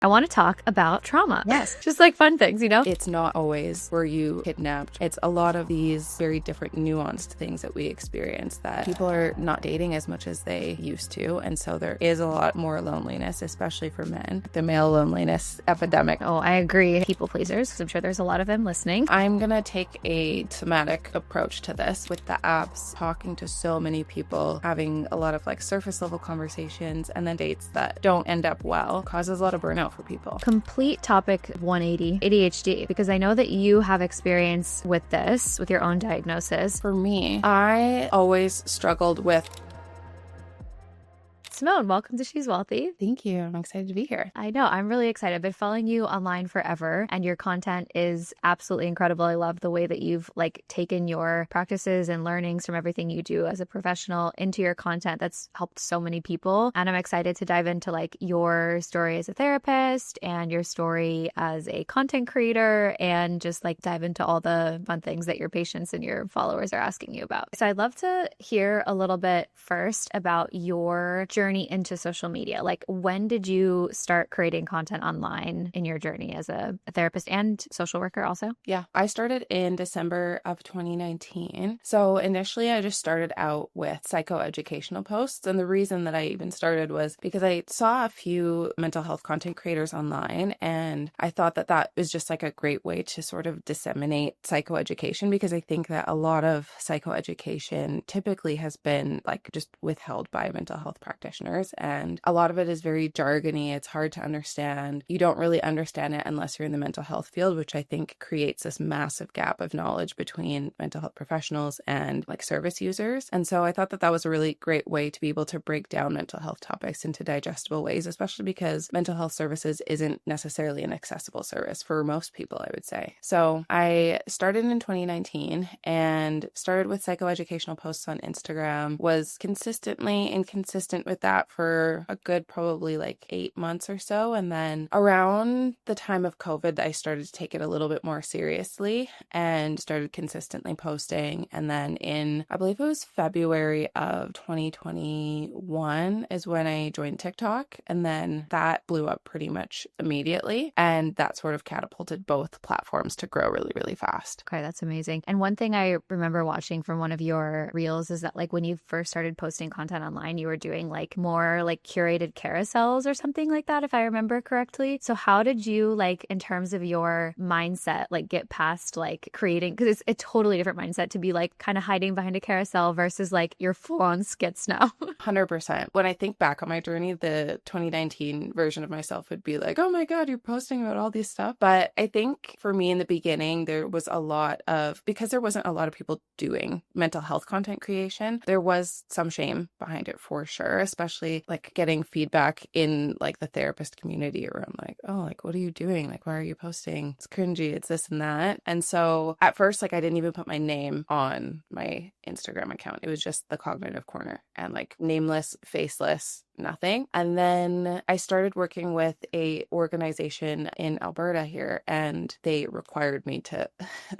I want to talk about trauma. Yes. Just like fun things, you know? It's not always were you kidnapped. It's a lot of these very different nuanced things that we experience that people are not dating as much as they used to. And so there is a lot more loneliness, especially for men. The male loneliness epidemic. Oh, I agree. People pleasers, because I'm sure there's a lot of them listening. I'm going to take a somatic approach to this with the apps, talking to so many people, having a lot of like surface level conversations, and then dates that don't end up well, causes a lot of burnout for people. Complete topic 180, ADHD, because I know that you have experience with this, with your own diagnosis. For me, I always struggled with. Simone, welcome to She's Wealthy. Thank you. I'm excited to be here. I know. I'm really excited. I've been following you online forever, and your content is absolutely incredible. I love the way that you've like taken your practices and learnings from everything you do as a professional into your content. That's helped so many people. And I'm excited to dive into like your story as a therapist and your story as a content creator, and just like dive into all the fun things that your patients and your followers are asking you about. So I'd love to hear a little bit first about your journey into social media. Like, when did you start creating content online in your journey as a therapist and social worker also? Yeah, I started in December of 2019. So initially I just started out with psychoeducational posts. And the reason that I even started was because I saw a few mental health content creators online, and I thought that that was just like a great way to sort of disseminate psychoeducation, because I think that a lot of psychoeducation typically has been like just withheld by mental health practitioners. And a lot of it is very jargony. It's hard to understand. You don't really understand it unless you're in the mental health field, which I think creates this massive gap of knowledge between mental health professionals and like service users. And so I thought that that was a really great way to be able to break down mental health topics into digestible ways, especially because mental health services isn't necessarily an accessible service for most people, I would say. So I started in 2019 and started with psychoeducational posts on Instagram, was consistently inconsistent with that for a good probably like 8 months or so. And then around the time of COVID, I started to take it a little bit more seriously and started consistently posting. And then in, I believe it was February of 2021 is when I joined TikTok. And then that blew up pretty much immediately. And that sort of catapulted both platforms to grow really, really fast. Okay, that's amazing. And one thing I remember watching from one of your reels is that like when you first started posting content online, you were doing like more like curated carousels or something like that, if I remember correctly. So how did you, like, in terms of your mindset, like get past like creating, because it's a totally different mindset to be like kind of hiding behind a carousel versus like your full-on skits now. 100%. When I think back on my journey, the 2019 version of myself would be like, oh my God, you're posting about all this stuff. But I think for me in the beginning, there was a lot of, because there wasn't a lot of people doing mental health content creation, there was some shame behind it for sure, especially like getting feedback in like the therapist community around like, oh, like, what are you doing? Like, why are you posting? It's cringy. It's this and that. And so at first, like, I didn't even put my name on my Instagram account. It was just the Cognitive Corner and like nameless, faceless, nothing. And then I started working with a organization in Alberta here, and they required me to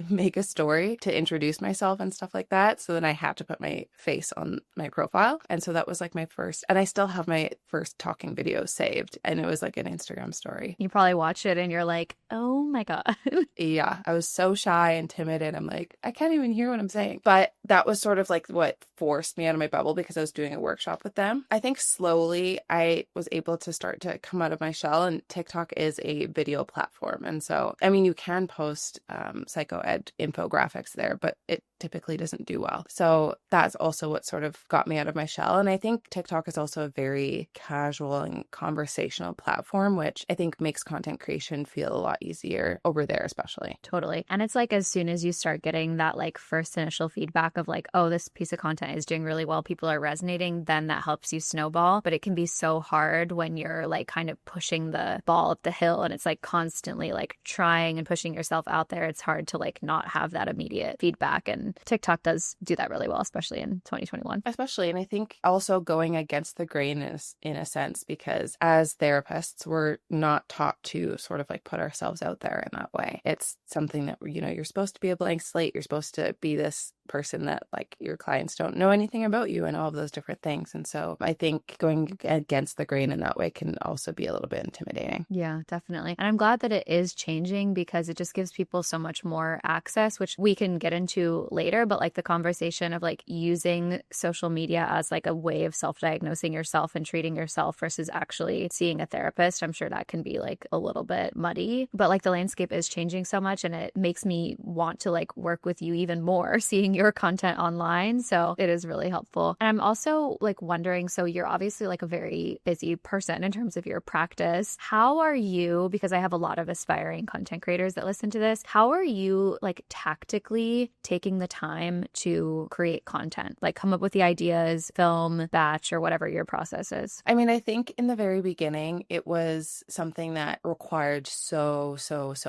make a story to introduce myself and stuff like that. So then I had to put my face on my profile. And so that was like my first, and I still have my first talking video saved, and it was like an Instagram story. You probably watch it and you're like, oh my God. Yeah, I was so shy and timid, and I'm like, I can't even hear what I'm saying. But that was sort of like what forced me out of my bubble, because I was doing a workshop with them. I think slowly I was able to start to come out of my shell, and TikTok is a video platform. And so, I mean, you can post psychoed infographics there, but it typically doesn't do well. So that's also what sort of got me out of my shell. And I think TikTok is also a very casual and conversational platform, which I think makes content creation feel a lot easier over there, especially. Totally. And it's like as soon as you start getting that like first initial feedback of like, oh, this piece of content is doing really well, people are resonating, then that helps you snowball. But it can be so hard when you're like kind of pushing the ball up the hill, and it's like constantly like trying and pushing yourself out there. It's hard to like not have that immediate feedback. And TikTok does do that really well, especially in 2021. Especially, and I think also going against the grain is in a sense, because as therapists, we're not taught to sort of like put ourselves out there in that way. It's something that, you know, you're supposed to be a blank slate. You're supposed to be this person that like your clients don't know anything about you and all of those different things. And so I think going against the grain in that way can also be a little bit intimidating. Yeah, definitely. And I'm glad that it is changing because it just gives people so much more access, which we can get into later. But like the conversation of like using social media as like a way of self-diagnosing yourself and treating yourself versus actually seeing a therapist, I'm sure that can be like a little bit muddy. But like the landscape is changing so much and it makes me want to like work with you even more, seeing your content online. So it is really helpful. And I'm also like wondering, so you're obviously like a very busy person in terms of your practice. How are you, because I have a lot of aspiring content creators that listen to this, how are you like tactically taking the time to create content? Like come up with the ideas, film, batch, or whatever your process is? I mean, I think in the very beginning, it was something that required so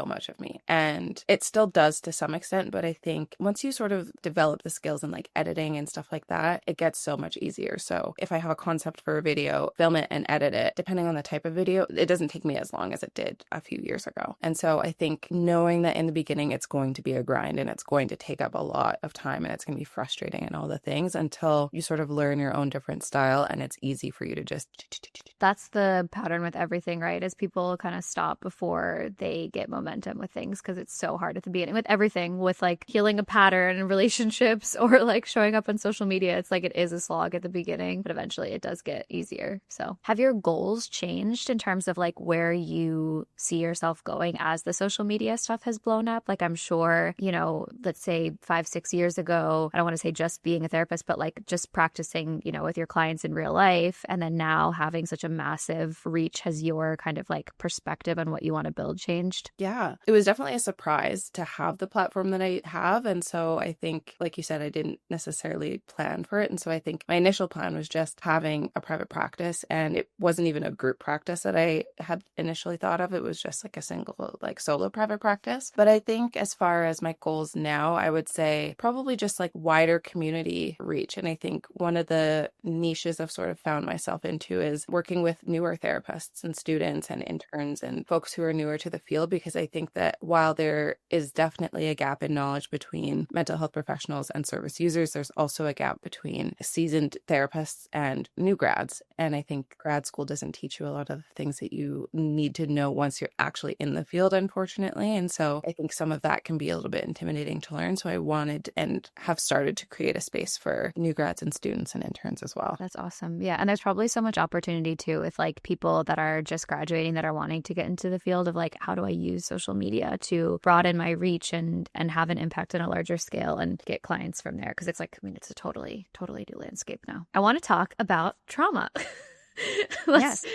much of me. And it still does to some extent, but I think once you sort of develop the skills in like editing and stuff like that, it gets so much easier. So if I have a concept for a video, film it and edit it, depending on the type of video, it doesn't take me as long as it did a few years ago. And so I think knowing that in the beginning, it's going to be a grind and it's going to take up a lot of time and it's going to be frustrating and all the things until you sort of learn your own different style and it's easy for you to just... That's the pattern with everything, right? Is people kind of stop before they get momentum with things because it's so hard at the beginning with everything, with like healing a pattern in relationships or like showing up on social media. It's like it is a slog at the beginning, but eventually it does get easier. So have your goals changed in terms of like where you see yourself going as the social media stuff has blown up? Like I'm sure, you know, let's say 5-6 years ago, I don't want to say just being a therapist, but like just practicing, you know, with your clients in real life. And then now having such a massive reach, has your kind of like perspective on what you want to build changed? Yeah, it was definitely a surprise to have the platform that I have. And so I think, like you said, I didn't necessarily plan for it. And so I think my initial plan was just having a private practice. And it wasn't even a group practice that I had initially thought of. It was just like a single, like solo private practice. But I think as far as my goals now, I would say probably just like wider community reach. And I think one of the niches I've sort of found myself into is working with newer therapists and students and interns and folks who are newer to the field, because I think that while there is definitely a gap in knowledge between mental health professionals and service users, there's also a gap between seasoned therapists and new grads. And I think grad school doesn't teach you a lot of things that you need to know once you're actually in the field, unfortunately. And so I think some of that can be a little bit intimidating to learn. So I wanted and have started to create a space for new grads and students and interns as well. That's awesome. Yeah. And there's probably so much opportunity too with like people that are just graduating that are wanting to get into the field of like, how do I use social media to broaden my reach and have an impact on a larger scale and get clients from there? Because it's like, I mean, it's a totally new landscape now. I want to talk about trauma. Yes.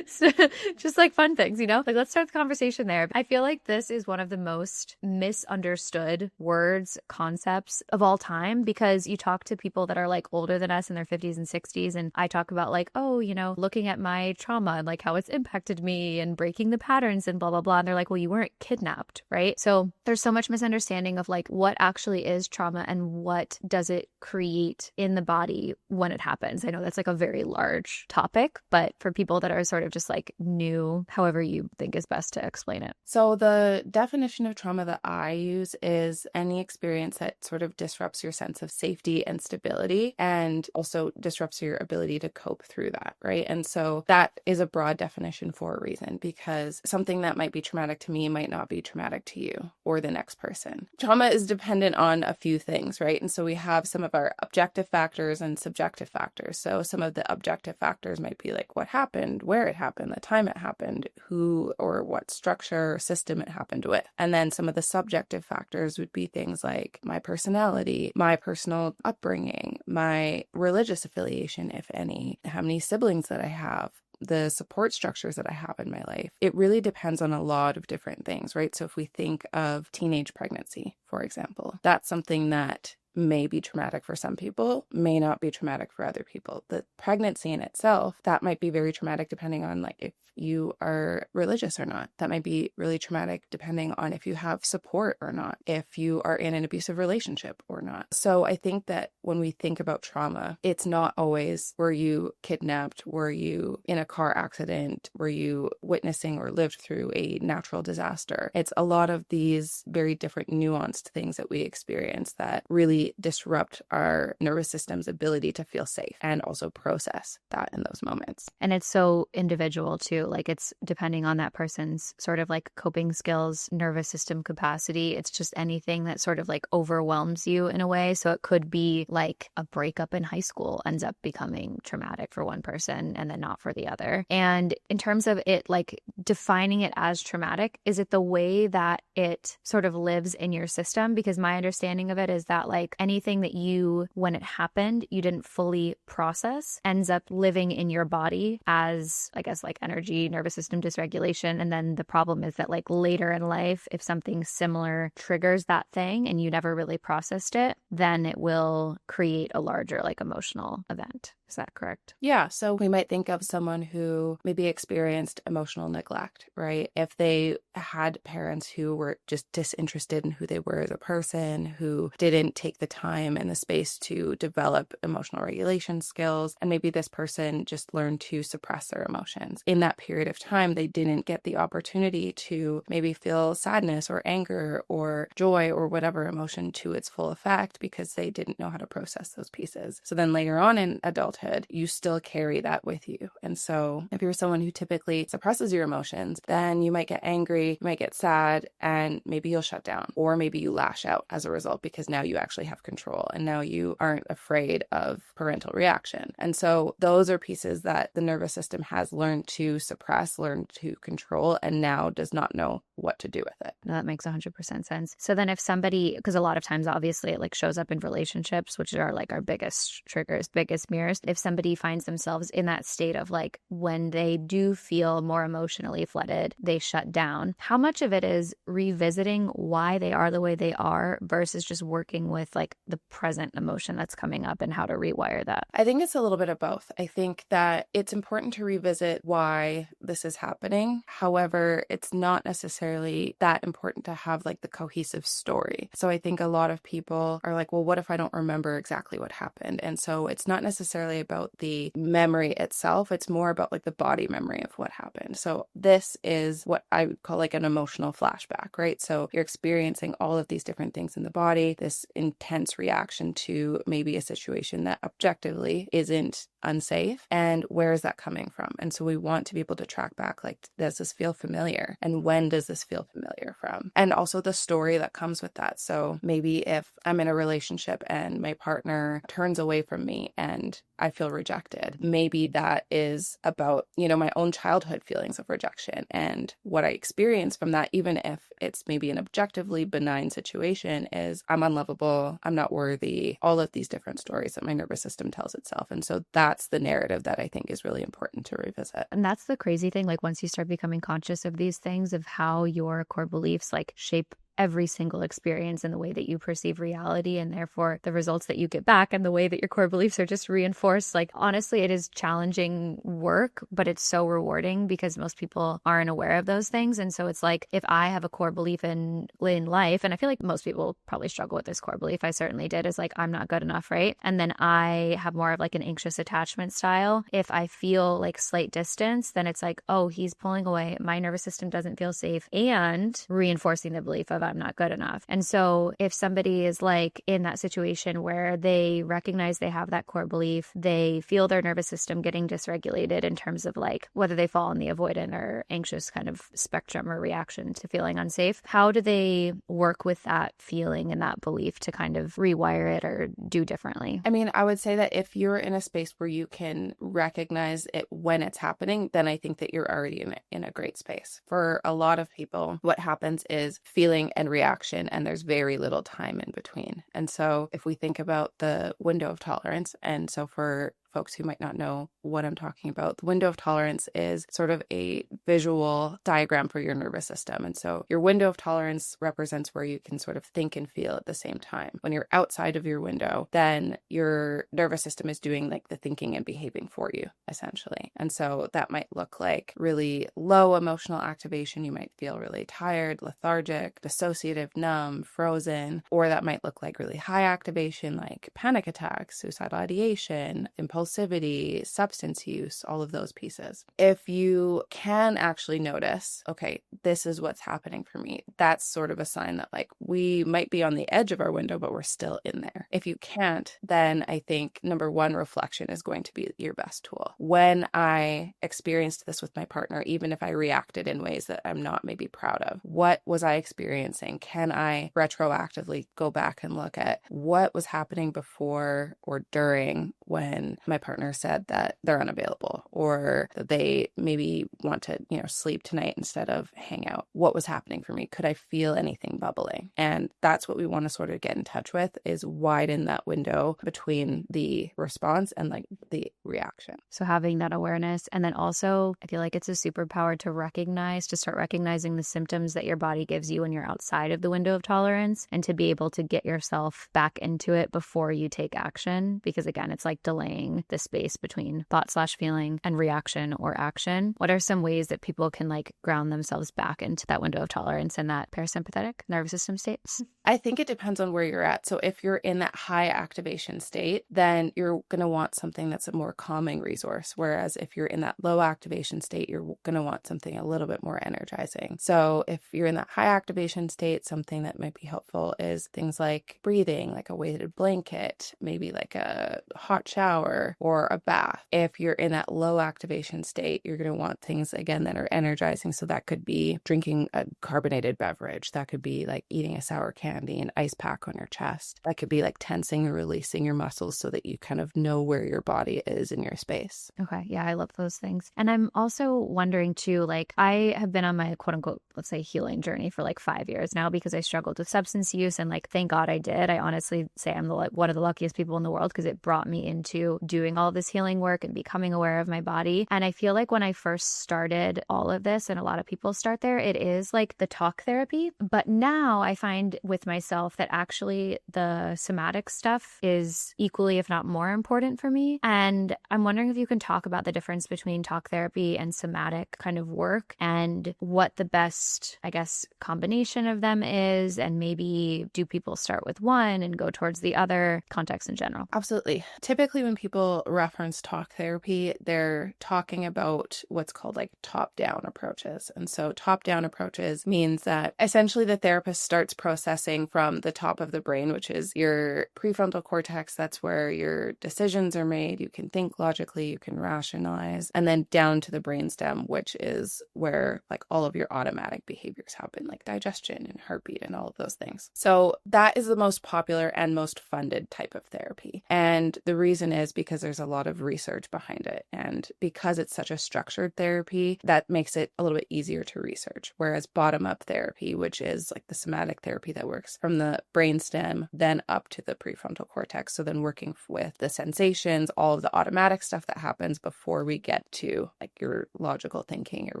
Just like fun things, you know, like let's start the conversation there. I feel like this is one of the most misunderstood words, concepts of all time, because you talk to people that are like older than us in their 50s and 60s. And I talk about like, oh, you know, looking at my trauma and like how it's impacted me and breaking the patterns and blah, blah, blah. And they're like, well, you weren't kidnapped, right? So there's so much misunderstanding of like what actually is trauma and what does it create in the body when it happens. I know that's like a very large topic, but for people that are sort of just like new, however you think is best to explain it. So the definition of trauma that I use is any experience that sort of disrupts your sense of safety and stability and also disrupts your ability to cope through that, right? And so that is a broad definition for a reason, because something that might be traumatic to me might not be traumatic to you or the next person. Trauma is dependent on a few things, right? And so we have some of our objective factors and subjective factors. So some of the objective factors might be like what happened, where it happened, the time it happened, who or what structure or system it happened with. And then some of the subjective factors would be things like my personality, my personal upbringing, my religious affiliation, if any, how many siblings that I have, the support structures that I have in my life. It really depends on a lot of different things, right? So if we think of teenage pregnancy, for example, that's something that may be traumatic for some people, may not be traumatic for other people. The pregnancy in itself, that might be very traumatic depending on like if you are religious or not. That might be really traumatic depending on if you have support or not, if you are in an abusive relationship or not. So I think that when we think about trauma, it's not always were you kidnapped, were you in a car accident, were you witnessing or lived through a natural disaster. It's a lot of these very different nuanced things that we experience that really really disrupt our nervous system's ability to feel safe and also process that in those moments. And it's so individual too. Like it's depending on that person's sort of like coping skills, nervous system capacity. It's just anything that sort of like overwhelms you in a way. So it could be like a breakup in high school ends up becoming traumatic for one person and then not for the other. And in terms of it, like defining it as traumatic, is it the way that it sort of lives in your system? Because my understanding of it is that like anything that you, when it happened, you didn't fully process ends up living in your body as, I guess, like energy, nervous system dysregulation. And then the problem is that like later in life, if something similar triggers that thing and you never really processed it, then it will create a larger like emotional event. Is that correct? Yeah. So we might think of someone who maybe experienced emotional neglect, right? If they had parents who were just disinterested in who they were as a person, who didn't take the time and the space to develop emotional regulation skills, and maybe this person just learned to suppress their emotions. In that period of time, they didn't get the opportunity to maybe feel sadness or anger or joy or whatever emotion to its full effect because they didn't know how to process those pieces. So then later on in adulthood, you still carry that with you. And so if you're someone who typically suppresses your emotions, then you might get angry, you might get sad, and maybe you'll shut down, or maybe you lash out as a result because now you actually have control and now you aren't afraid of parental reaction. And so those are pieces that the nervous system has learned to suppress, learned to control, and now does not know what to do with it. That makes 100% sense. So then if somebody, because a lot of times obviously it like shows up in relationships, which are like our biggest triggers, biggest mirrors. If somebody finds themselves in that state of like when they do feel more emotionally flooded, they shut down, how much of it is revisiting why they are the way they are versus just working with like the present emotion that's coming up and how to rewire that? I think it's a little bit of both. I think that it's important to revisit why this is happening. However, it's not necessarily that important to have like the cohesive story. So I think a lot of people are like, well, what if I don't remember exactly what happened? And so it's not necessarily about the memory itself. It's more about like the body memory of what happened. So this is what I would call like an emotional flashback, right? So you're experiencing all of these different things in the body, this intense reaction to maybe a situation that objectively isn't unsafe. And where is that coming from? And so we want to be able to track back, like, does this feel familiar? And when does this feel familiar from? And also the story that comes with that. So maybe if I'm in a relationship and my partner turns away from me and I feel rejected, maybe that is about, my own childhood feelings of rejection and what I experience from that, even if it's maybe an objectively benign situation, is I'm unlovable, I'm not worthy, all of these different stories that my nervous system tells itself. And so that's the narrative that I think is really important to revisit. And that's the crazy thing. Like once you start becoming conscious of these things, of how your core beliefs like shape every single experience and the way that you perceive reality, and therefore the results that you get back and the way that your core beliefs are just reinforced. Like honestly, it is challenging work, but it's so rewarding because most people aren't aware of those things. And so it's like, if I have a core belief in life, and I feel like most people probably struggle with this core belief, I certainly did, is like, I'm not good enough, right? And then I have more of like an anxious attachment style. If I feel like slight distance, then it's like, oh, he's pulling away, my nervous system doesn't feel safe, and reinforcing the belief of I'm not good enough. And so if somebody is like in that situation where they recognize they have that core belief, they feel their nervous system getting dysregulated in terms of like whether they fall in the avoidant or anxious kind of spectrum or reaction to feeling unsafe, how do they work with that feeling and that belief to kind of rewire it or do differently? I mean, I would say that if you're in a space where you can recognize it when it's happening, then I think that you're already in a great space. For a lot of people, what happens is feeling and reaction, and there's very little time in between. And so if we think about the window of tolerance, and so for folks who might not know what I'm talking about, the window of tolerance is sort of a visual diagram for your nervous system. And so your window of tolerance represents where you can sort of think and feel at the same time. When you're outside of your window, then your nervous system is doing like the thinking and behaving for you, essentially. And so that might look like really low emotional activation. You might feel really tired, lethargic, dissociative, numb, frozen, or that might look like really high activation, like panic attacks, suicidal ideation, impulsive impulsivity, substance use, all of those pieces. If you can actually notice, okay, this is what's happening for me, that's sort of a sign that like we might be on the edge of our window, but we're still in there. If you can't, then I think number one, reflection is going to be your best tool. When I experienced this with my partner, even if I reacted in ways that I'm not maybe proud of, what was I experiencing? Can I retroactively go back and look at what was happening before or during when my partner said that they're unavailable or that they maybe want to, sleep tonight instead of hang out? What was happening for me? Could I feel anything bubbling? And that's what we want to sort of get in touch with, is widen that window between the response and like the reaction. So having that awareness, and then also I feel like it's a superpower to start recognizing the symptoms that your body gives you when you're outside of the window of tolerance, and to be able to get yourself back into it before you take action. Because again, it's like delaying the space between thought/feeling and reaction or action. What are some ways that people can like ground themselves back into that window of tolerance and that parasympathetic nervous system state? I think it depends on where you're at. So if you're in that high activation state, then you're going to want something that's a more calming resource. Whereas if you're in that low activation state, you're going to want something a little bit more energizing. So if you're in that high activation state, something that might be helpful is things like breathing, like a weighted blanket, maybe like a hot shower or a bath. If you're in that low activation state, you're going to want things again that are energizing. So that could be drinking a carbonated beverage. That could be like eating a sour candy, an ice pack on your chest. That could be like tensing or releasing your muscles so that you kind of know where your body is in your space. Okay. Yeah, I love those things. And I'm also wondering too, like I have been on my quote unquote, let's say healing journey for like 5 years now because I struggled with substance use. And like, thank God I did. I honestly say I'm one of the luckiest people in the world because it brought me into doing all this healing work and becoming aware of my body. And I feel like when I first started all of this, and a lot of people start there, it is like the talk therapy. But now I find with myself that actually the somatic stuff is equally, if not more important for me. And I'm wondering if you can talk about the difference between talk therapy and somatic kind of work and what the best, I guess, combination of them is. And maybe do people start with one and go towards the other? Context in general. Absolutely. Typically when people reference talk therapy, they're talking about what's called like top-down approaches. And so top-down approaches means that essentially the therapist starts processing from the top of the brain, which is your prefrontal cortex. That's where your decisions are made. You can think logically, you can rationalize, and then down to the brainstem, which is where like all of your automatic behaviors happen, like digestion and heartbeat and all of those things. So that is the most popular and most funded type of therapy. And the reason is because there's a lot of research behind it. And because it's such a structured therapy, that makes it a little bit easier to research. Whereas bottom-up therapy, which is like the somatic therapy that works from the brainstem, then up to the prefrontal cortex. So then working with the sensations, all of the automatic stuff that happens before we get to like your logical thinking, your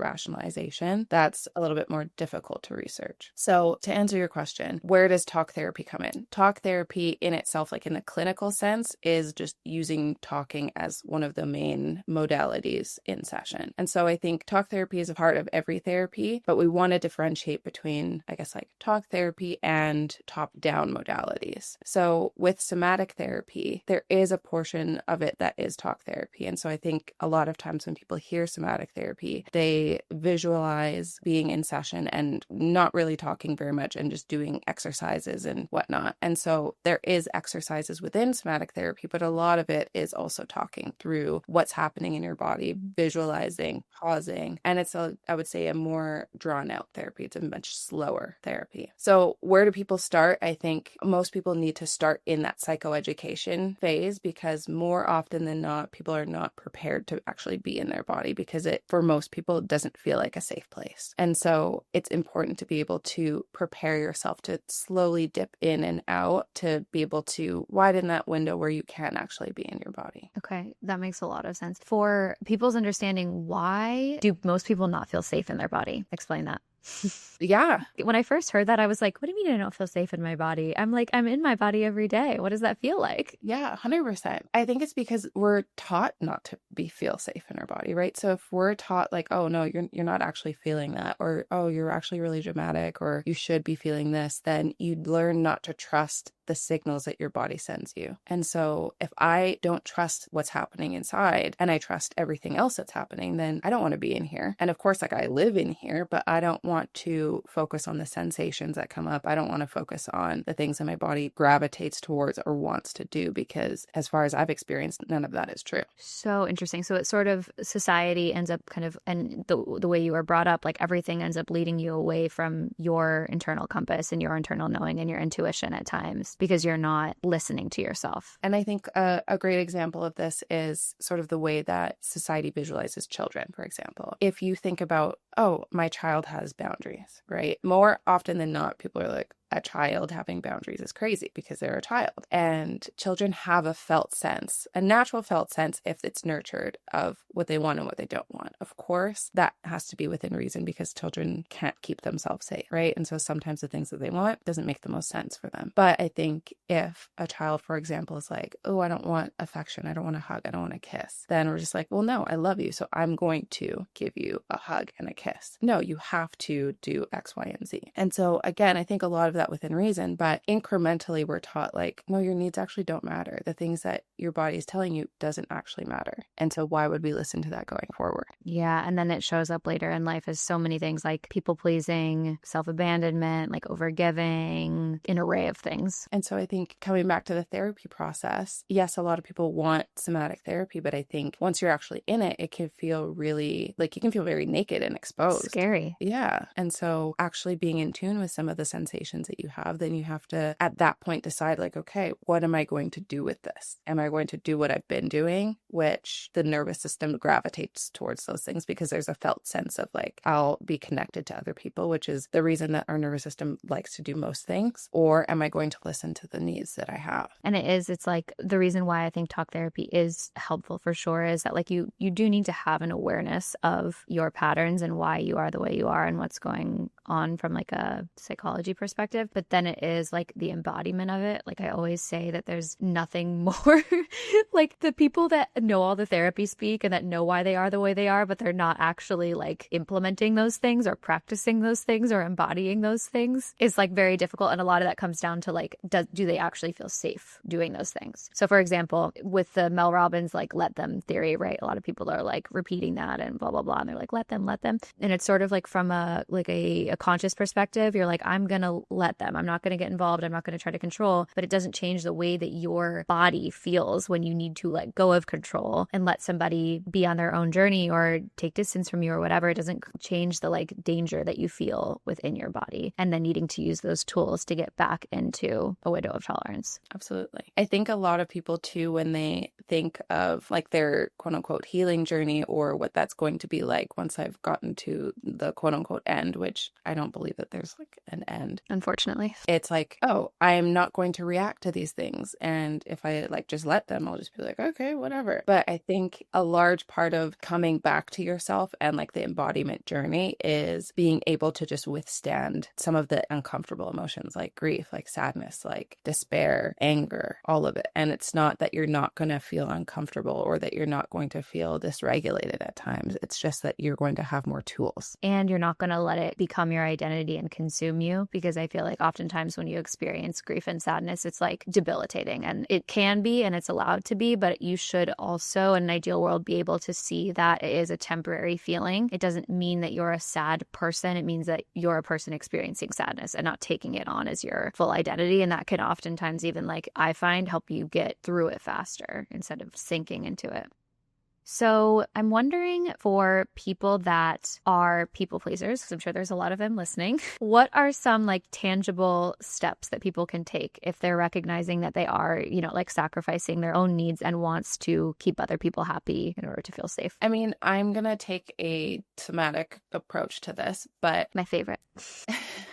rationalization, that's a little bit more difficult to research. So to answer your question, where does talk therapy come in? Talk therapy in itself, like in the clinical sense, is just using talking as one of the main modalities in session. And so I think talk therapy is a part of every therapy, but we want to differentiate between, I guess, like talk therapy and top-down modalities. So with somatic therapy, there is a portion of it that is talk therapy. And so I think a lot of times when people hear somatic therapy, they visualize being in session and not really talking very much and just doing exercises and whatnot. And so there is exercises within somatic therapy, but a lot of it is also talking through what's happening in your body, visualizing, pausing. And it's I would say a more drawn out therapy. It's a much slower therapy. So where do people start? I think most people need to start in that psychoeducation phase because more often than not, people are not prepared to actually be in their body because it, for most people, doesn't feel like a safe place. And so it's important to be able to prepare yourself to slowly dip in and out to be able to widen that window where you can actually be in your body. Okay, that makes a lot of sense. For people's understanding, why do most people not feel safe in their body? Explain that. Yeah. When I first heard that, I was like, what do you mean I don't feel safe in my body? I'm like, I'm in my body every day. What does that feel like? Yeah, 100%. I think it's because we're taught not to feel safe in our body, right? So if we're taught like, oh no, you're not actually feeling that, or oh, you're actually really dramatic, or you should be feeling this, then you'd learn not to trust the signals that your body sends you. And so if I don't trust what's happening inside and I trust everything else that's happening, then I don't want to be in here. And of course, like I live in here, but I don't want to focus on the sensations that come up. I don't want to focus on the things that my body gravitates towards or wants to do, because as far as I've experienced, none of that is true. So interesting. So it's sort of society ends up kind of, and the way you were brought up, like everything ends up leading you away from your internal compass and your internal knowing and your intuition at times because you're not listening to yourself. And I think a great example of this is sort of the way that society visualizes children, for example. If you think about, oh, my child has boundaries, right? More often than not, people are like, a child having boundaries is crazy because they're a child. And children have a felt sense, a natural felt sense, if it's nurtured, of what they want and what they don't want. Of course, that has to be within reason because children can't keep themselves safe, right? And so sometimes the things that they want doesn't make the most sense for them. But I think if a child, for example, is like, oh, I don't want affection, I don't want a hug, I don't want a kiss, then we're just like, well, no, I love you, so I'm going to give you a hug and a kiss. No, you have to do X, Y, and Z. And so again, I think a lot of that within reason, but incrementally we're taught like, no, your needs actually don't matter. The things that your body is telling you doesn't actually matter. And so why would we listen to that going forward? Yeah. And then it shows up later in life as so many things like people pleasing, self-abandonment, like overgiving, an array of things. And so I think coming back to the therapy process, yes, a lot of people want somatic therapy, but I think once you're actually in it, it can feel really like you can feel very naked and exposed. Scary. Yeah. And so actually being in tune with some of the sensations that you have, then you have to at that point decide like, okay, what am I going to do with this? Am I going to do what I've been doing, which the nervous system gravitates towards those things because there's a felt sense of like, I'll be connected to other people, which is the reason that our nervous system likes to do most things? Or am I going to listen to the needs that I have? And it's like the reason why I think talk therapy is helpful for sure is that like you do need to have an awareness of your patterns and why you are the way you are and what's going on from like a psychology perspective. But then it is like the embodiment of it. Like I always say that there's nothing more like the people that know all the therapy speak and that know why they are the way they are, but they're not actually like implementing those things or practicing those things or embodying those things is like very difficult. And a lot of that comes down to like, do they actually feel safe doing those things? So for example, with the Mel Robbins, like let them theory, right? A lot of people are like repeating that and blah, blah, blah. And they're like, let them. And it's sort of like from a conscious perspective, you're like, I'm going to let them. I'm not going to get involved. I'm not going to try to control, but it doesn't change the way that your body feels when you need to let go of control and let somebody be on their own journey or take distance from you or whatever. It doesn't change the like danger that you feel within your body and then needing to use those tools to get back into a window of tolerance. Absolutely. I think a lot of people too, when they think of like their quote unquote healing journey or what that's going to be like once I've gotten to the quote unquote end, which I don't believe that there's like an end. Unfortunately. It's like, oh, I'm not going to react to these things. And if I like just let them, I'll just be like, okay, whatever. But I think a large part of coming back to yourself and like the embodiment journey is being able to just withstand some of the uncomfortable emotions like grief, like sadness, like despair, anger, all of it. And it's not that you're not going to feel uncomfortable or that you're not going to feel dysregulated at times. It's just that you're going to have more tools. And you're not going to let it become your identity and consume you, because I feel like oftentimes when you experience grief and sadness, it's like debilitating, and it can be and it's allowed to be, but you should also, in an ideal world, be able to see that it is a temporary feeling. It doesn't mean that you're a sad person. It means that you're a person experiencing sadness and not taking it on as your full identity. And that can oftentimes even, like I find, help you get through it faster instead of sinking into it. So I'm wondering, for people that are people pleasers, because I'm sure there's a lot of them listening, what are some like tangible steps that people can take if they're recognizing that they are, like sacrificing their own needs and wants to keep other people happy in order to feel safe? I mean, I'm going to take a somatic approach to this, but my favorite.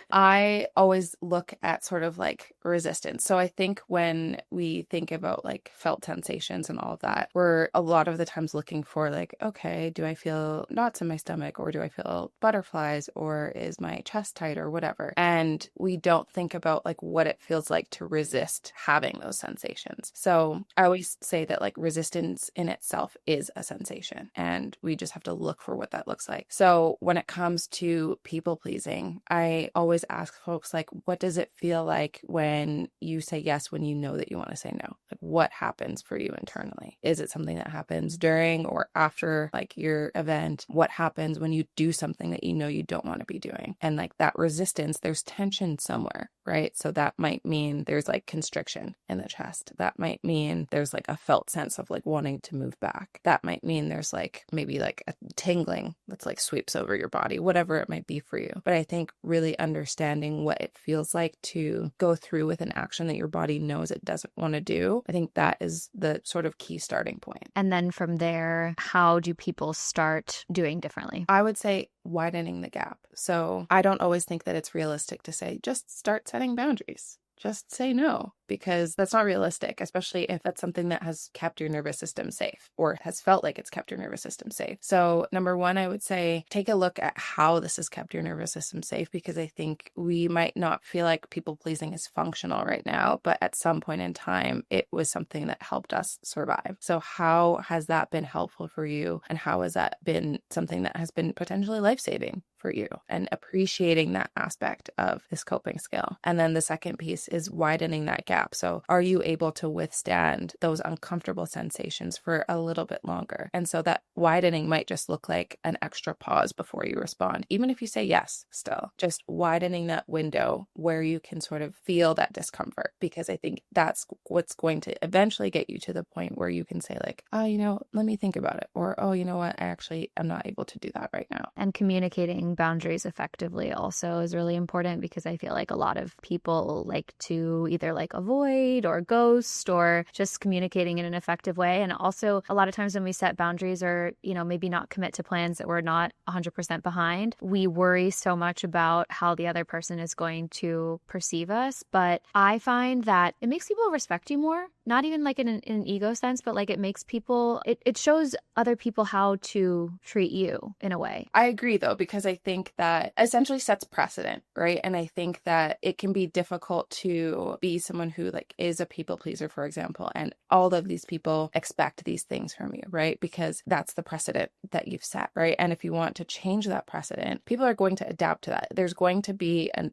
I always look at sort of like resistance. So I think when we think about like felt sensations and all of that, we're a lot of the times looking for like, okay, do I feel knots in my stomach, or do I feel butterflies, or is my chest tight, or whatever? And we don't think about like what it feels like to resist having those sensations. So I always say that like resistance in itself is a sensation, and we just have to look for what that looks like. So when it comes to people pleasing, I always ask folks, like, what does it feel like when you say yes, when you know that you want to say no? Like, what happens for you internally? Is it something that happens during or after like your event? What happens when you do something that you know you don't want to be doing? And like that resistance, there's tension somewhere, right? So that might mean there's like constriction in the chest. That might mean there's like a felt sense of like wanting to move back. That might mean there's like maybe like a tingling that's like sweeps over your body, whatever it might be for you. But I think really understanding what it feels like to go through with an action that your body knows it doesn't want to do, I think that is the sort of key starting point. And then from there, how do people start doing differently? I would say widening the gap. So I don't always think that it's realistic to say, just start setting boundaries. Just say no, because that's not realistic, especially if that's something that has kept your nervous system safe or has felt like it's kept your nervous system safe. So number one, I would say take a look at how this has kept your nervous system safe, because I think we might not feel like people pleasing is functional right now, but at some point in time, it was something that helped us survive. So how has that been helpful for you? And how has that been something that has been potentially life-saving for you, and appreciating that aspect of this coping skill? And then the second piece is widening that gap. So are you able to withstand those uncomfortable sensations for a little bit longer? And so that widening might just look like an extra pause before you respond, even if you say yes still, just widening that window where you can sort of feel that discomfort, because I think that's what's going to eventually get you to the point where you can say like, oh, let me think about it. Or, oh, you know what? I actually am not able to do that right now. And communicating boundaries effectively also is really important, because I feel like a lot of people like to either like avoid or ghost, or just communicating in an effective way. And also a lot of times when we set boundaries, or, maybe not commit to plans that we're not 100% behind, we worry so much about how the other person is going to perceive us. But I find that it makes people respect you more, not even like in an ego sense, but like it makes people, it shows other people how to treat you in a way. I agree though, because I think that essentially sets precedent, right? And I think that it can be difficult to be someone who like is a people pleaser, for example, and all of these people expect these things from you, right? Because that's the precedent that you've set, right? And if you want to change that precedent, people are going to adapt to that. There's going to be an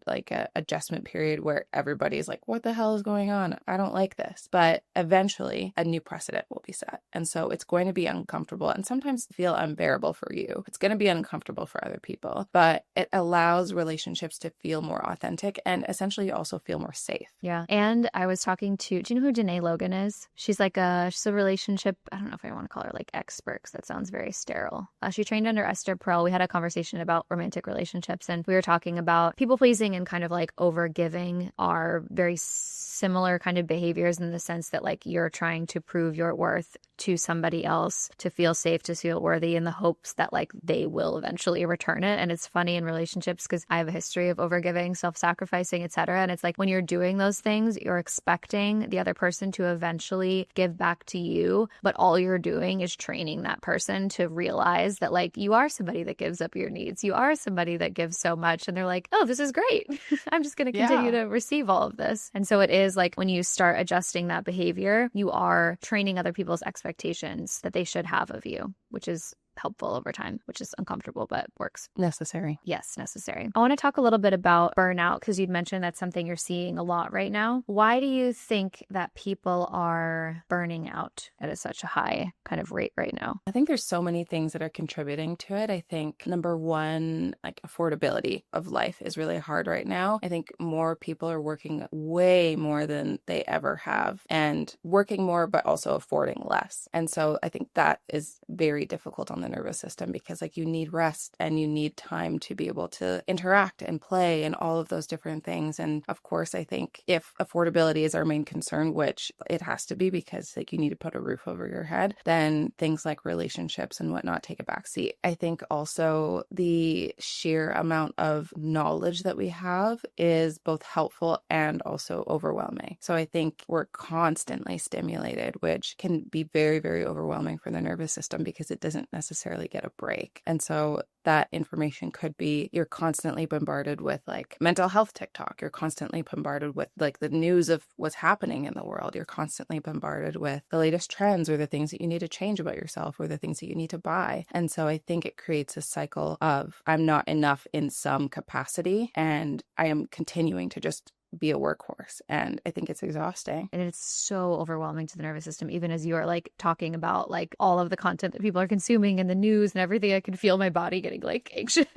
adjustment period where everybody's like, what the hell is going on? I don't like this. But eventually a new precedent will be set. And so it's going to be uncomfortable and sometimes feel unbearable for you. It's going to be uncomfortable for other people, but it allows relationships to feel more authentic and essentially also feel more safe. Yeah. And I was talking to, do you know who Danae Logan is? She's like she's a relationship, I don't know if I want to call her like expert, because that sounds very sterile. She trained under Esther Perel. We had a conversation about romantic relationships, and we were talking about people pleasing and kind of like over giving are very similar kind of behaviors, in the sense that like you're trying to prove your worth to somebody else to feel safe, to feel worthy, in the hopes that like they will eventually return it. And it's funny in relationships, because I have a history of overgiving, self-sacrificing, etc. And it's like when you're doing those things, you're expecting the other person to eventually give back to you, but all you're doing is training that person to realize that like you are somebody that gives up your needs. You are somebody that gives so much, and they're like, oh, this is great. I'm just going to continue to receive all of this. And so it is like when you start adjusting that behavior, you are training other people's expectations that they should have of you, which is helpful over time, which is uncomfortable, but works. Necessary. Yes, necessary. I want to talk a little bit about burnout, because you'd mentioned that's something you're seeing a lot right now. Why do you think that people are burning out at such a high kind of rate right now? I think there's so many things that are contributing to it. I think number one, like affordability of life is really hard right now. I think more people are working way more than they ever have, and working more, but also affording less. And so I think that is very difficult on the nervous system, because like you need rest and you need time to be able to interact and play and all of those different things. And of course, I think if affordability is our main concern, which it has to be, because like you need to put a roof over your head, then things like relationships and whatnot take a back seat. I think also the sheer amount of knowledge that we have is both helpful and also overwhelming. So I think we're constantly stimulated, which can be very, very overwhelming for the nervous system, because it doesn't necessarily necessarily get a break. And so that information could be, you're constantly bombarded with like mental health TikTok. You're constantly bombarded with like the news of what's happening in the world. You're constantly bombarded with the latest trends or the things that you need to change about yourself or the things that you need to buy. And so I think it creates a cycle of I'm not enough in some capacity and I am continuing to just be a workhorse. And I think it's exhausting. And it's so overwhelming to the nervous system, even as you're like talking about like all of the content that people are consuming and the news and everything. I can feel my body getting like anxious.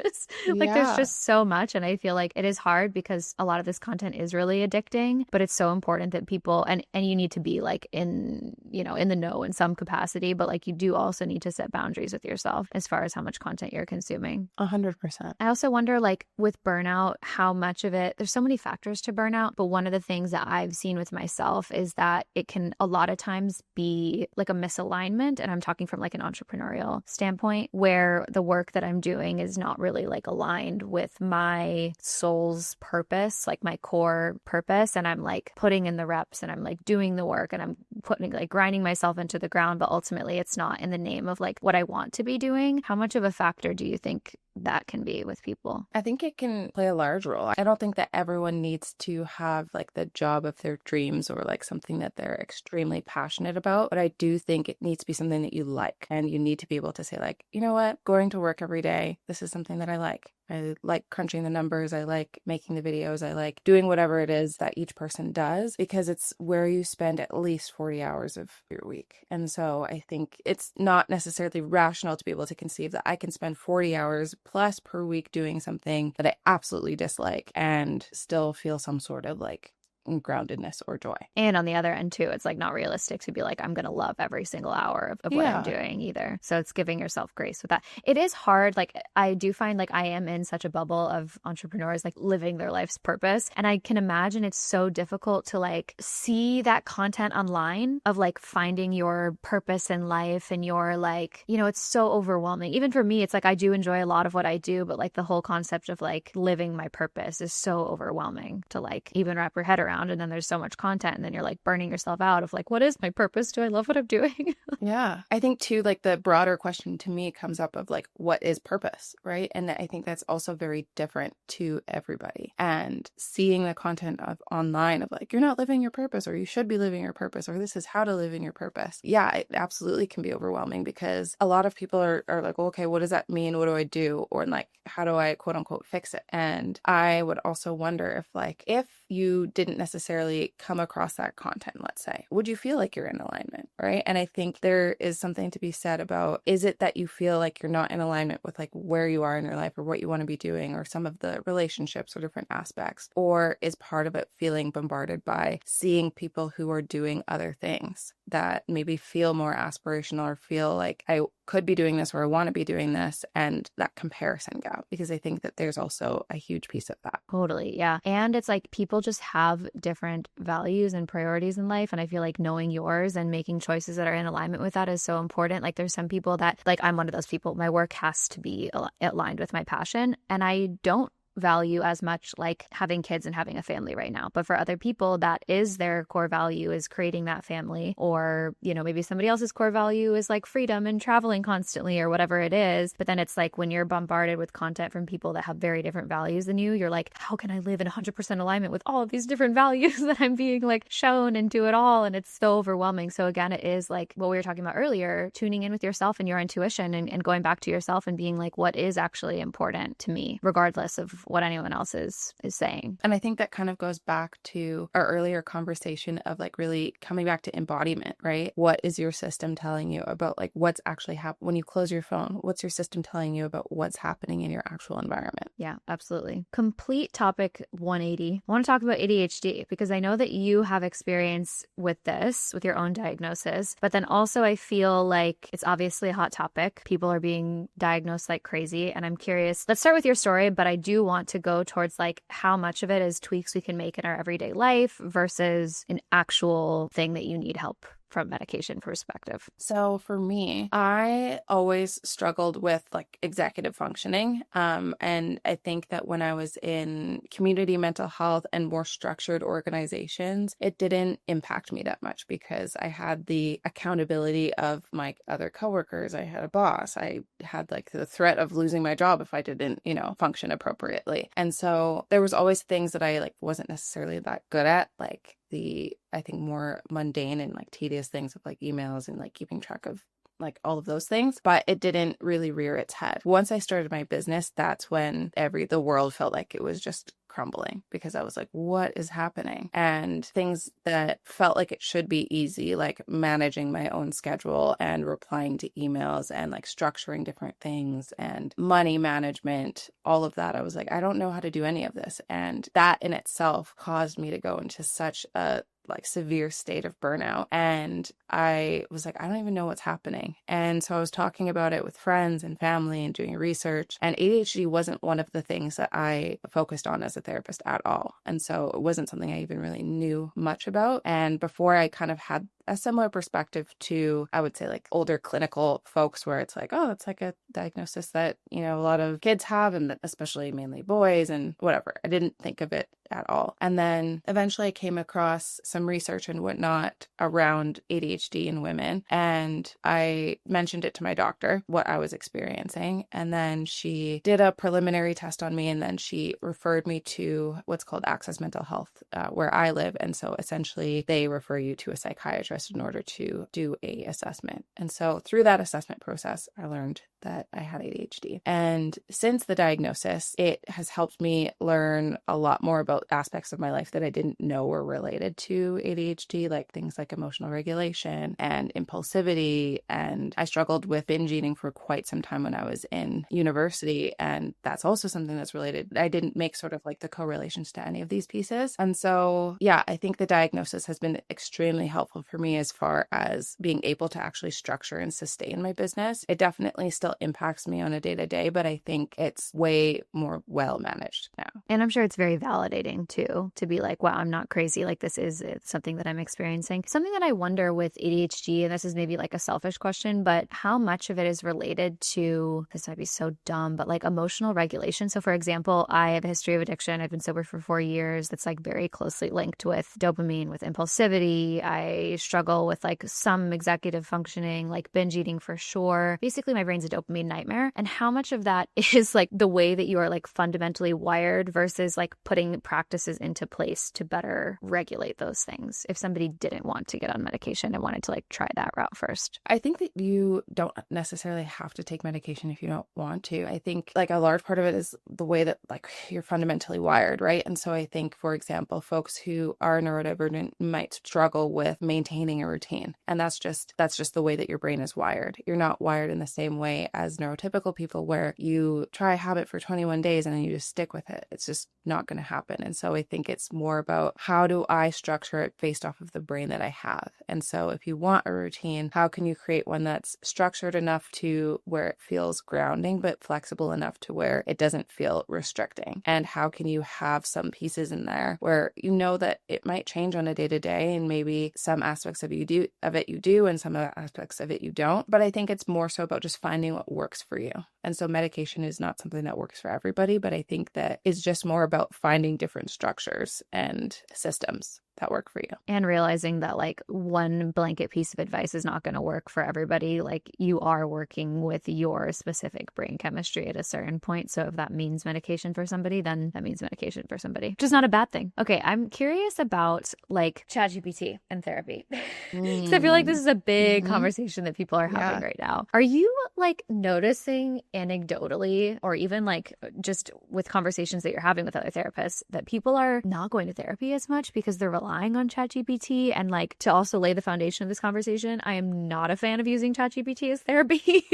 Like there's just so much. And I feel like it is hard because a lot of this content is really addicting, but it's so important that people, and you need to be like in, you know, in the know in some capacity, but like you do also need to set boundaries with yourself as far as how much content you're consuming. 100%. I also wonder like with burnout, how much of it, there's so many factors to burnout, but one of the things that I've seen with myself is that it can a lot of times be like a misalignment. And I'm talking from like an entrepreneurial standpoint where the work that I'm doing is not really like aligned with my soul's purpose, like my core purpose. And I'm like putting in the reps and I'm like doing the work and I'm putting like grinding myself into the ground, but ultimately it's not in the name of like what I want to be doing. How much of a factor do you think that can be with people? I think it can play a large role. I don't think that everyone needs to have like the job of their dreams or like something that they're extremely passionate about, but I do think it needs to be something that you like, and you need to be able to say like, you know what, going to work every day, this is something that I like. I like crunching the numbers. I like making the videos. I like doing whatever it is that each person does because it's where you spend at least 40 hours of your week. And so I think it's not necessarily rational to be able to conceive that I can spend 40 hours plus per week doing something that I absolutely dislike and still feel some sort of like groundedness or joy. And on the other end too, it's like not realistic to be like, I'm going to love every single hour of what I'm doing either. So it's giving yourself grace with that. It is hard. Like I do find like I am in such a bubble of entrepreneurs like living their life's purpose. And I can imagine it's so difficult to like see that content online of like finding your purpose in life and your like, you know, it's so overwhelming. Even for me, it's like I do enjoy a lot of what I do, but like the whole concept of like living my purpose is so overwhelming to like even wrap your head around. And then there's so much content and then you're like burning yourself out of like, what is my purpose? Do I love what I'm doing? Yeah. I think too, like the broader question to me comes up of like, what is purpose? Right. And I think that's also very different to everybody. And seeing the content of online of like, you're not living your purpose, or you should be living your purpose, or this is how to live in your purpose. Yeah, it absolutely can be overwhelming because a lot of people are like, well, okay, what does that mean? What do I do? Or like, how do I quote unquote fix it? And I would also wonder if like, if you didn't necessarily come across that content, let's say, would you feel like you're in alignment, right? And I think there is something to be said about, is it that you feel like you're not in alignment with like where you are in your life or what you want to be doing or some of the relationships or different aspects, or is part of it feeling bombarded by seeing people who are doing other things that maybe feel more aspirational or feel like I could be doing this or I want to be doing this, and that comparison gap, because I think that there's also a huge piece of that. Totally. Yeah. And it's like people just have different values and priorities in life. And I feel like knowing yours and making choices that are in alignment with that is so important. Like there's some people that like, I'm one of those people, my work has to be aligned with my passion. And I don't value as much like having kids and having a family right now. But for other people, that is their core value, is creating that family. Or, you know, maybe somebody else's core value is like freedom and traveling constantly or whatever it is. But then it's like when you're bombarded with content from people that have very different values than you, you're like, how can I live in 100% alignment with all of these different values that I'm being like shown and do it all? And it's so overwhelming. So again, it is like what we were talking about earlier, tuning in with yourself and your intuition and going back to yourself and being like, what is actually important to me, regardless of what anyone else is saying. And I think that kind of goes back to our earlier conversation of like really coming back to embodiment, right? What is your system telling you about like what's actually happening when you close your phone? What's your system telling you about what's happening in your actual environment? Yeah, absolutely. Complete topic 180. I want to talk about ADHD because I know that you have experience with this, with your own diagnosis, but then also I feel like it's obviously a hot topic. People are being diagnosed like crazy. And I'm curious, let's start with your story, but I do want to go towards like how much of it is tweaks we can make in our everyday life versus an actual thing that you need help from medication perspective? So for me, I always struggled with like executive functioning. And I think that when I was in community mental health and more structured organizations, it didn't impact me that much because I had the accountability of my other coworkers. I had a boss. I had like the threat of losing my job if I didn't, function appropriately. And so there was always things that I like wasn't necessarily that good at, like I think more mundane and like tedious things of like emails and like keeping track of like all of those things, but it didn't really rear its head. Once I started my business, that's when the world felt like it was just crumbling, because I was like, what is happening? And things that felt like it should be easy, like managing my own schedule and replying to emails and like structuring different things and money management, all of that. I was like, I don't know how to do any of this. And that in itself caused me to go into such a like severe state of burnout. And I was like, I don't even know what's happening. And so I was talking about it with friends and family and doing research, and ADHD wasn't one of the things that I focused on as a therapist at all. And so it wasn't something I even really knew much about. And before, I kind of had a similar perspective to, I would say, like older clinical folks, where it's like, oh, it's like a diagnosis that, a lot of kids have, and especially mainly boys and whatever. I didn't think of it at all. And then eventually I came across some research and whatnot around ADHD in women. And I mentioned it to my doctor, what I was experiencing. And then she did a preliminary test on me. And then she referred me to what's called Access Mental Health, where I live. And so essentially they refer you to a psychiatrist in order to do a assessment. And so through that assessment process, I learned that I had ADHD. And since the diagnosis, it has helped me learn a lot more about aspects of my life that I didn't know were related to ADHD, like things like emotional regulation and impulsivity. And I struggled with binge eating for quite some time when I was in university. And that's also something that's related. I didn't make sort of like the correlations to any of these pieces. And so, yeah, I think the diagnosis has been extremely helpful for me as far as being able to actually structure and sustain my business. It definitely still impacts me on a day-to-day, but I think it's way more well managed now. And I'm sure it's very validating too, to be like, wow, I'm not crazy. Like it's something that I'm experiencing. Something that I wonder with ADHD, and this is maybe like a selfish question, but how much of it is related to, this might be so dumb, but like emotional regulation. So for example, I have a history of addiction. I've been sober for 4 years. That's like very closely linked with dopamine, with impulsivity. I struggle with like some executive functioning, like binge eating for sure. Basically, my brain's a dopamine nightmare. And how much of that is like the way that you are like fundamentally wired versus like putting practices into place to better regulate those things if somebody didn't want to get on medication and wanted to like try that route first? I think that you don't necessarily have to take medication if you don't want to. I think like a large part of it is the way that like you're fundamentally wired, right? And so I think, for example, folks who are neurodivergent might struggle with maintaining a routine. And that's just the way that your brain is wired. You're not wired in the same way as neurotypical people, where you try a habit for 21 days and then you just stick with it. It's just not going to happen. And so I think it's more about, how do I structure it based off of the brain that I have? And so if you want a routine, how can you create one that's structured enough to where it feels grounding, but flexible enough to where it doesn't feel restricting? And how can you have some pieces in there where you know that it might change on a day to day, and maybe some aspects of it you do and some aspects of it you don't. But I think it's more so about just finding what works for you. And so medication is not something that works for everybody, but I think that it's just more about finding different structures and systems that work for you. And realizing that like one blanket piece of advice is not going to work for everybody. Like you are working with your specific brain chemistry at a certain point. So if that means medication for somebody, then that means medication for somebody, which is not a bad thing. Okay, I'm curious about like ChatGPT and therapy. So I feel like this is a big conversation that people are having right now. Are you like noticing anecdotally, or even like just with conversations that you're having with other therapists, that people are not going to therapy as much because they're relying on ChatGPT? And like, to also lay the foundation of this conversation, I am not a fan of using ChatGPT as therapy,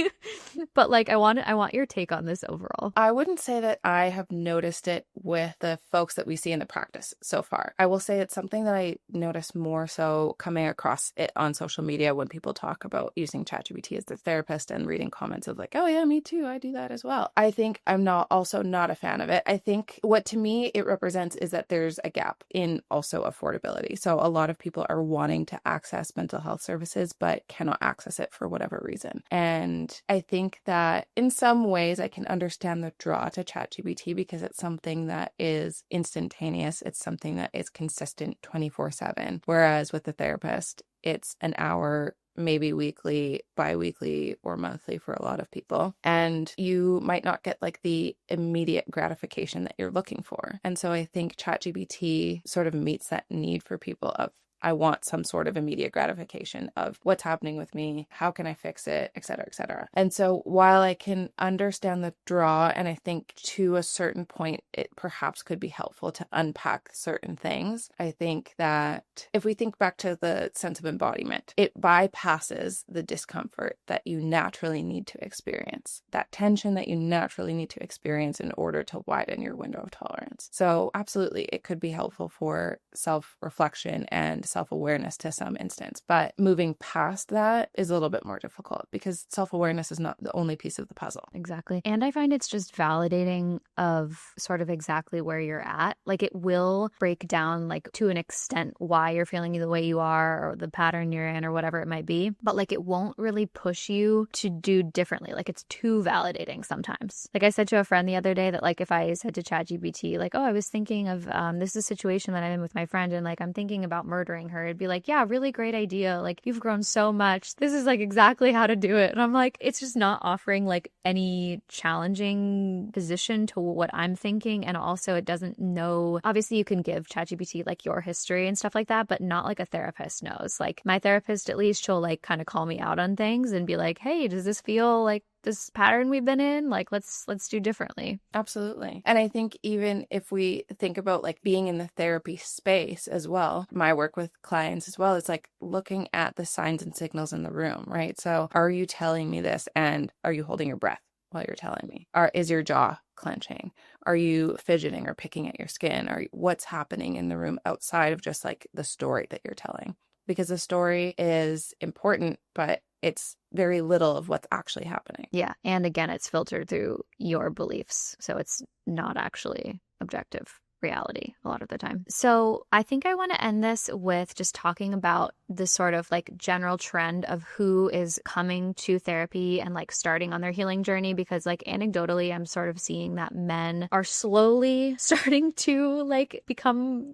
but like, I want your take on this overall. I wouldn't say that I have noticed it with the folks that we see in the practice so far. I will say it's something that I notice more so coming across it on social media when people talk about using ChatGPT as their therapist and reading comments of like, oh yeah, me too, I do that as well. I think I'm also not a fan of it. I think what to me it represents is that there's a gap in also affordability. affordability. So a lot of people are wanting to access mental health services, but cannot access it for whatever reason. And I think that in some ways I can understand the draw to ChatGPT because it's something that is instantaneous. It's something that is consistent 24/7. Whereas with the therapist, it's an hour, maybe weekly, bi-weekly, or monthly for a lot of people. And you might not get like the immediate gratification that you're looking for. And so I think ChatGPT sort of meets that need for people of, I want some sort of immediate gratification of what's happening with me, how can I fix it, et cetera, et cetera. And so while I can understand the draw, and I think to a certain point, it perhaps could be helpful to unpack certain things, I think that if we think back to the sense of embodiment, it bypasses the discomfort that you naturally need to experience, that tension that you naturally need to experience in order to widen your window of tolerance. So absolutely, it could be helpful for self-reflection and self-awareness to some instance, but moving past that is a little bit more difficult because self-awareness is not the only piece of the puzzle. Exactly. And I find it's just validating of sort of exactly where you're at. Like it will break down like to an extent why you're feeling the way you are or the pattern you're in or whatever it might be, but like it won't really push you to do differently. Like it's too validating sometimes. Like I said to a friend the other day that like if I said to ChatGPT like, oh, I was thinking of this is a situation that I'm in with my friend and like I'm thinking about murdering her, it'd be like, yeah, really great idea. Like you've grown so much. This is like exactly how to do it. And I'm like, it's just not offering like any challenging position to what I'm thinking. And also it doesn't know, obviously you can give ChatGPT like your history and stuff like that, but not like a therapist knows. Like my therapist, at least she'll like kind of call me out on things and be like, hey, does this feel like this pattern we've been in? Like, let's do differently. Absolutely. And I think even if we think about like being in the therapy space as well, my work with clients as well, it's like looking at the signs and signals in the room, right? So are you telling me this and are you holding your breath while you're telling me? Is your jaw clenching? Are you fidgeting or picking at your skin? What's happening in the room outside of just like the story that you're telling? Because the story is important, but it's very little of what's actually happening. Yeah. And again, it's filtered through your beliefs. So it's not actually objective reality a lot of the time. So I think I want to end this with just talking about the sort of like general trend of who is coming to therapy and like starting on their healing journey, because like anecdotally, I'm sort of seeing that men are slowly starting to like become,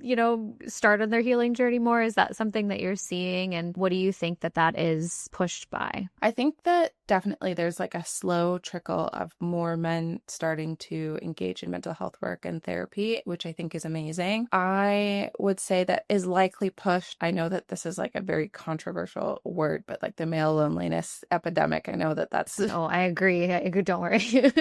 start on their healing journey more. Is that something that you're seeing? And what do you think that is pushed by? I think that definitely there's like a slow trickle of more men starting to engage in mental health work and therapy, which I think is amazing. I would say that is likely pushed. I know that this is like a very controversial word, but like the male loneliness epidemic, I know that that's... Oh, I agree. Don't worry.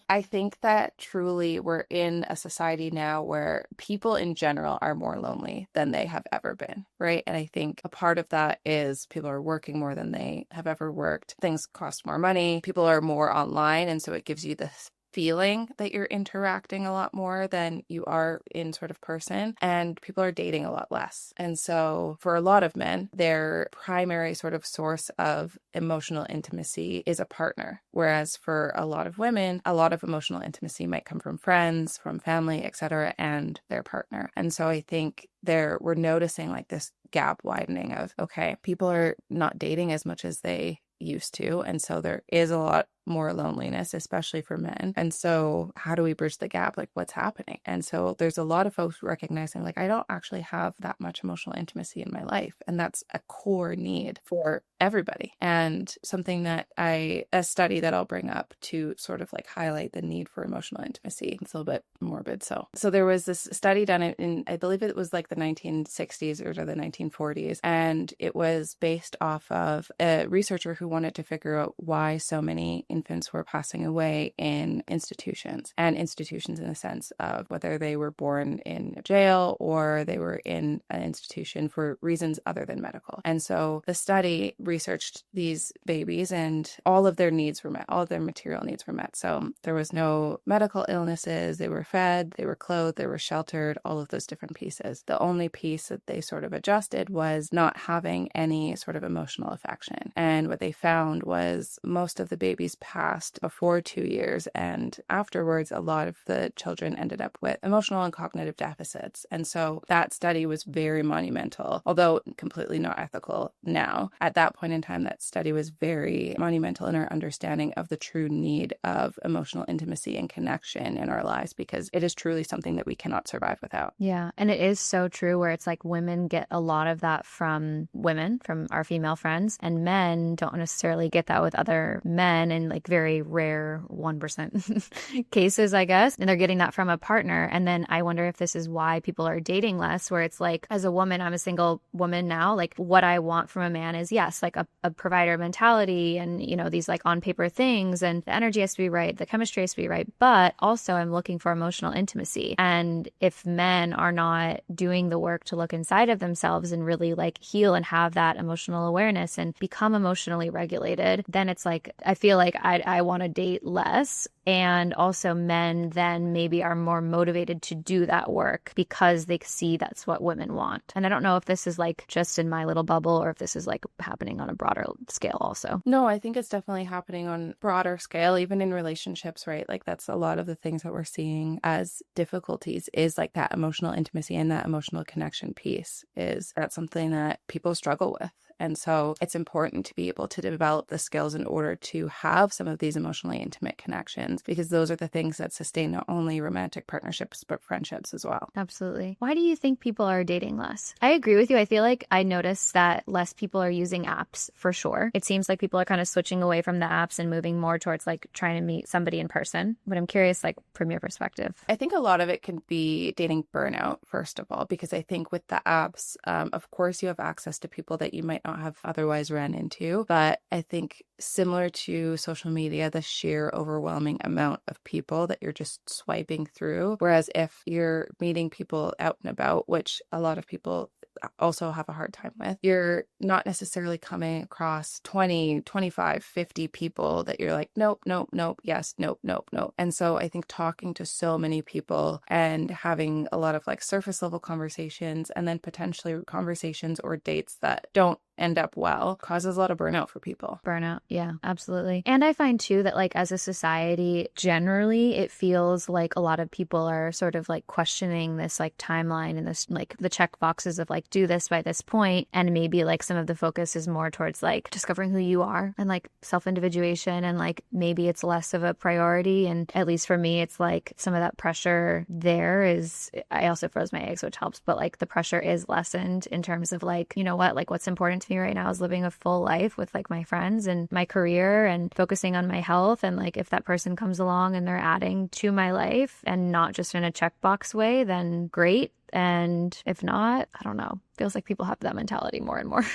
I think that truly we're in a society now where people in general are more lonely than they have ever been, right? And I think a part of that is people are working more than they have ever worked. Things cost more money. People are more online. And so it gives you this feeling that you're interacting a lot more than you are in sort of person, and people are dating a lot less. And so for a lot of men, their primary sort of source of emotional intimacy is a partner, whereas for a lot of women, a lot of emotional intimacy might come from friends, from family, etc., and their partner. And so I think we're noticing like this gap widening of, okay, people are not dating as much as they used to, and so there is a lot more loneliness, especially for men. And so how do we bridge the gap? Like what's happening? And so there's a lot of folks recognizing like, I don't actually have that much emotional intimacy in my life. And that's a core need for everybody. And something that a study that I'll bring up to sort of like highlight the need for emotional intimacy. It's a little bit morbid. So there was this study done in, I believe it was like the 1960s or the 1940s. And it was based off of a researcher who wanted to figure out why so many infants were passing away in institutions, and institutions in the sense of whether they were born in jail or they were in an institution for reasons other than medical. And so the study researched these babies and all of their needs were met, all of their material needs were met. So there was no medical illnesses, they were fed, they were clothed, they were sheltered, all of those different pieces. The only piece that they sort of adjusted was not having any sort of emotional affection. And what they found was most of the babies passed before 2 years. And afterwards, a lot of the children ended up with emotional and cognitive deficits. And so that study was very monumental, although completely not ethical now. At that point in time, that study was very monumental in our understanding of the true need of emotional intimacy and connection in our lives, because it is truly something that we cannot survive without. Yeah. And it is so true where it's like women get a lot of that from women, from our female friends, and men don't necessarily get that with other men in like very rare 1% cases, I guess. And they're getting that from a partner. And then I wonder if this is why people are dating less, where it's like, as a woman, I'm a single woman now, like what I want from a man is, yes, like a provider mentality and, you know, these like on paper things, and the energy has to be right, the chemistry has to be right, but also I'm looking for emotional intimacy. And if men are not doing the work to look inside of themselves and really like heal and have that emotional awareness and become emotionally regulated, then it's like, I feel like I want to date less. And also men then maybe are more motivated to do that work because they see that's what women want. And I don't know if this is like just in my little bubble or if this is like happening on a broader scale also. No, I think it's definitely happening on broader scale, even in relationships, right? Like that's a lot of the things that we're seeing as difficulties is like that emotional intimacy and that emotional connection piece is that's something that people struggle with. And so it's important to be able to develop the skills in order to have some of these emotionally intimate connections, because those are the things that sustain not only romantic partnerships, but friendships as well. Absolutely. Why do you think people are dating less? I agree with you. I feel like I noticed that less people are using apps for sure. It seems like people are kind of switching away from the apps and moving more towards like trying to meet somebody in person. But I'm curious, like from your perspective. I think a lot of it can be dating burnout, first of all, because I think with the apps, of course, you have access to people that you might not have otherwise ran into. But I think similar to social media, the sheer overwhelming amount of people that you're just swiping through. Whereas if you're meeting people out and about, which a lot of people also have a hard time with, you're not necessarily coming across 20, 25, 50 people that you're like, nope, nope, nope, yes, nope, nope, nope. And so I think talking to so many people and having a lot of like surface level conversations and then potentially conversations or dates that don't end up well causes a lot of burnout for people. Burnout. Yeah, absolutely. And I find too that like as a society, generally, it feels like a lot of people are sort of like questioning this like timeline and this like the check boxes of like do this by this point. And maybe like some of the focus is more towards like discovering who you are and like self-individuation. And like maybe it's less of a priority. And at least for me, it's like some of that pressure there is, I also froze my eggs, which helps, but like the pressure is lessened in terms of like, you know what, like what's important to me right now is living a full life with like my friends and my career and focusing on my health. And like if that person comes along and they're adding to my life and not just in a checkbox way, then great. And if not, I don't know. Feels like people have that mentality more and more.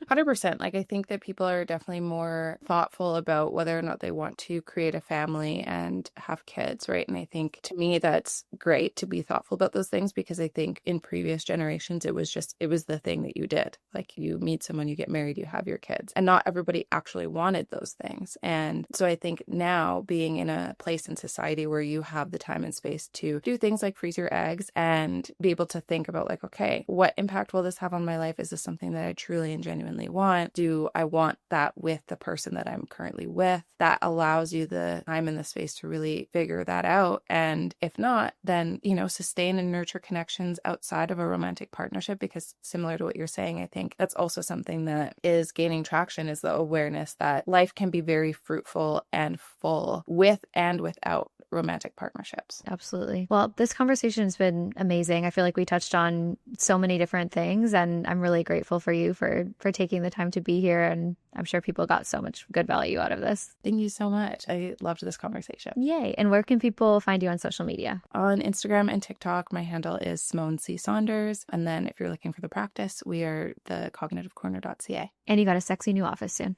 100%. Like I think that people are definitely more thoughtful about whether or not they want to create a family and have kids, right? And I think to me that's great to be thoughtful about those things, because I think in previous generations it was the thing that you did. Like you meet someone, you get married, you have your kids, and not everybody actually wanted those things. And so I think now being in a place in society where you have the time and space to do things like freeze your eggs and be able to think about like, okay, what impact will this have on my life? Is this something that I truly and genuinely want? Do I want that with the person that I'm currently with? That allows you the time and the space to really figure that out. And if not, then, you know, sustain and nurture connections outside of a romantic partnership, because similar to what you're saying, I think that's also something that is gaining traction, is the awareness that life can be very fruitful and full with and without romantic partnerships. Absolutely. Well, this conversation has been amazing. I feel like we touched on so many different things, and I'm really grateful for you for taking the time to be here. And I'm sure people got so much good value out of this. Thank you so much. I loved this conversation. Yay. And where can people find you on social media? On Instagram and TikTok, my handle is Simone C. Saunders. And then if you're looking for the practice, we are thecognitivecorner.ca. And you got a sexy new office soon.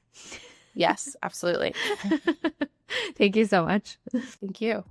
Yes, absolutely. Thank you so much. Thank you.